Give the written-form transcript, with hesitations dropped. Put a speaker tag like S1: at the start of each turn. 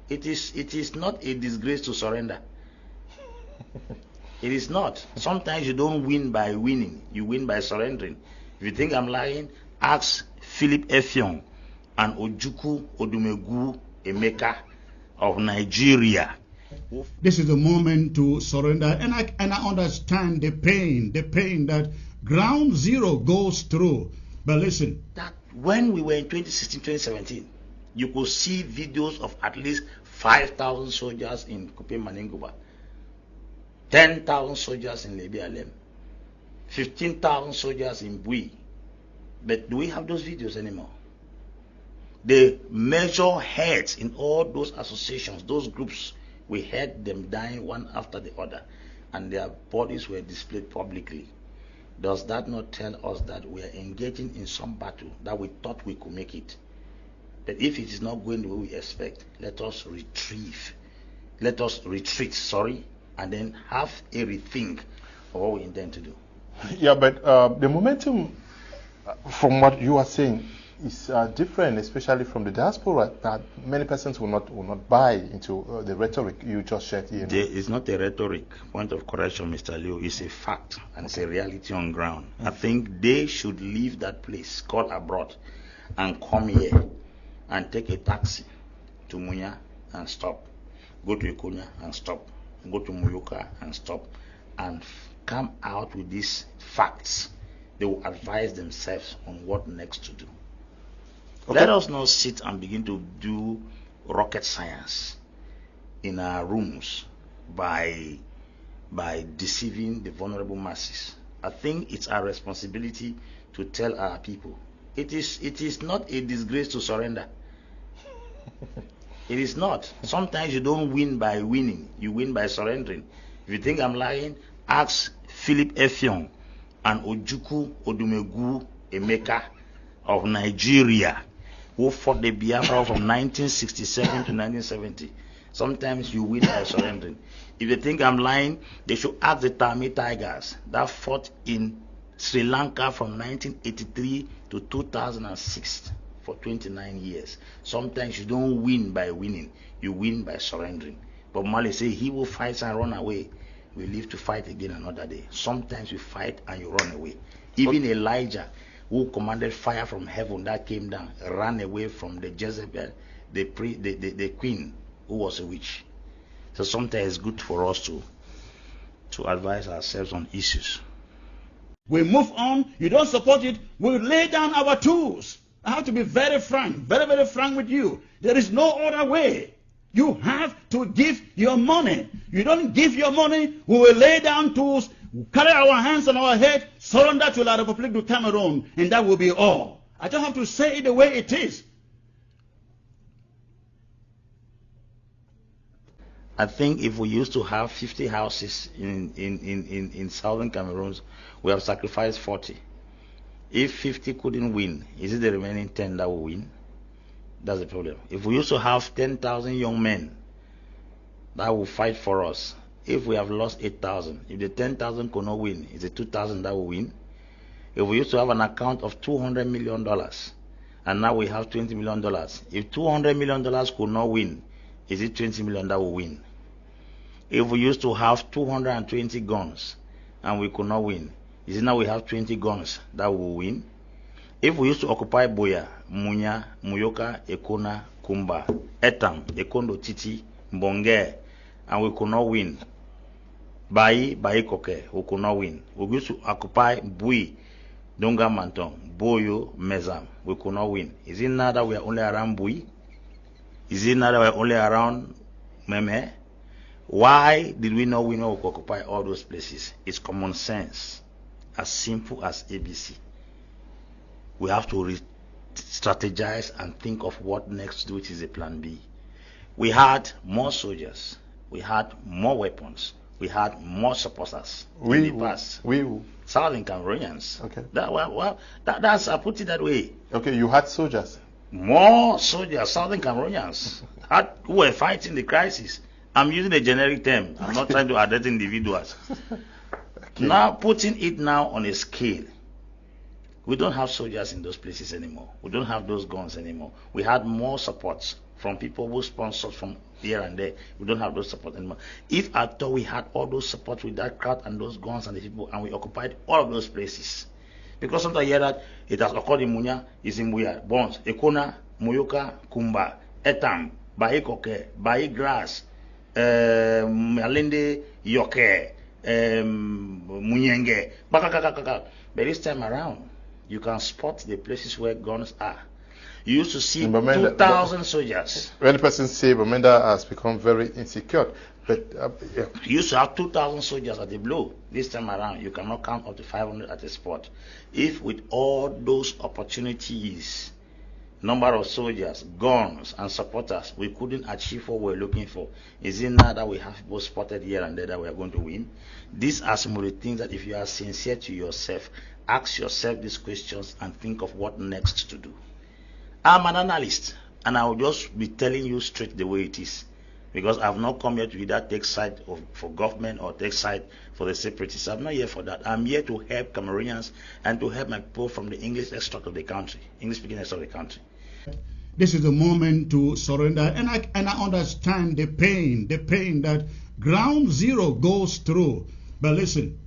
S1: It is not a disgrace to surrender. It is not. Sometimes you don't win by winning, you win by surrendering. If you think I'm lying, ask Philip Effiong and Ojukwu Odumegwu Emeka of Nigeria.
S2: This is the moment to surrender, and I understand the pain that Ground Zero goes through. But listen,
S1: that when we were in 2016, 2017, you could see videos of at least 5,000 soldiers in Kupe Manenguba, 10,000 soldiers in Lebi Alem, 15,000 soldiers in Bui. But do we have those videos anymore? The major heads in all those associations, those groups, we had them dying one after the other, and their bodies were displayed publicly. Does that not tell us that we are engaging in some battle that we thought we could make it? But if it is not going the way we expect, let us retreat, and then have a rethink of what we intend to do.
S3: Yeah, but the momentum, from what you are saying, is different, especially from the diaspora. That many persons will not buy into the rhetoric you just shared here.
S1: It's not a rhetoric. Point of correction, Mr. Liu. It's a fact, and it's a reality on ground. I think they should leave that place called abroad and come here and take a taxi to Munya and stop. Go to Ikonya and stop. Go to Muyoka and stop. And come out with these facts. They will advise themselves on what next to do. Okay. Let us not sit and begin to do rocket science in our rooms by deceiving the vulnerable masses. I think it's our responsibility to tell our people it is not a disgrace to surrender. It is not. Sometimes you don't win by winning, you win by surrendering. If you think I'm lying, ask Philip Effiong and Ojukwu Odumegwu Emeka of Nigeria, who fought the Biafra from 1967 to 1970. Sometimes you win by surrendering. If they think I'm lying, they should ask the Tamil Tigers that fought in Sri Lanka from 1983 to 2006 for 29 years. Sometimes you don't win by winning, you win by surrendering. But Mali say, he who fights and run away will live to fight again another day. Sometimes you fight and you run away. Even Elijah, who commanded fire from heaven that came down, ran away from the Jezebel, the queen, who was a witch. So sometimes it's good for us to advise ourselves on issues.
S2: We move on. You don't support it, we'll lay down our tools. I have to be very frank, very, very frank with you. There is no other way. You have to give your money. You don't give your money, we will lay down tools, carry our hands on our head, surrender to La République du Cameroon, and that will be all. I don't have to say it the way it is.
S1: I think if we used to have 50 houses in southern Cameroon, we have sacrificed 40. If 50 couldn't win, is it the remaining 10 that will win? That's the problem. If we used to have 10,000 young men that will fight for us, if we have lost 8,000, if the 10,000 could not win, is it 2,000 that will win? If we used to have an account of $200 million, and now we have $20 million, if $200 million could not win, is it 20 million that will win? If we used to have 220 guns and we could not win, is it now we have 20 guns that will win? If we used to occupy Boya, Munya, Muyoka, Ekona, Kumba, Etang, Ekondo, Titi, Mbonge, and we could not win, Bayi Koke, we could not win. We used to occupy Bui, Donga Mantong, Boyo, Mezam, we could not win. Is it now that we are only around Bui? Is it now that we are only around Meme? Why did we not win or occupy all those places? It's common sense, as simple as ABC. We have to strategize and think of what next to do, which is a plan B. We had more soldiers, we had more weapons, we had more supporters in the past. Southern Cameroonians.
S3: Okay.
S1: That's I put it that way.
S3: Okay, you had soldiers.
S1: More soldiers, Southern Cameroonians, who were fighting the crisis. I'm using a generic term. I'm not trying to address individuals. Okay. Now, putting it now on a scale, we don't have soldiers in those places anymore. We don't have those guns anymore. We had more supports from people who sponsor from here and there. We don't have those support anymore. If at all we had all those support with that crowd and those guns and the people, and we occupied all of those places, because sometimes I hear that it has occurred in Munya, is in Buya, Bons, Ekona, Moyoka, Kumba, Etam, Bayi Koke, Bayi Grass, Malinde, Yoke, Munyenge, Bakakakaka. But this time around, you can spot the places where guns are. You used to see 2,000 soldiers.
S3: When the person say Bamenda has become very insecure, but
S1: you used to have 2,000 soldiers at the blow. This time around, you cannot count up to 500 at a spot. If with all those opportunities, number of soldiers, guns, and supporters, we couldn't achieve what we're looking for, is it now that we have people spotted here and there that we are going to win? These are some of the things that if you are sincere to yourself, ask yourself these questions and think of what next to do. I'm an analyst, and I will just be telling you straight the way it is, because I've not come here to either take side for government or take side for the separatists. I'm not here for that. I'm here to help Cameroonians and to help my people from the English extract of the country, English-speaking extract of the country.
S2: This is the moment to surrender, and I understand the pain that ground zero goes through. But listen,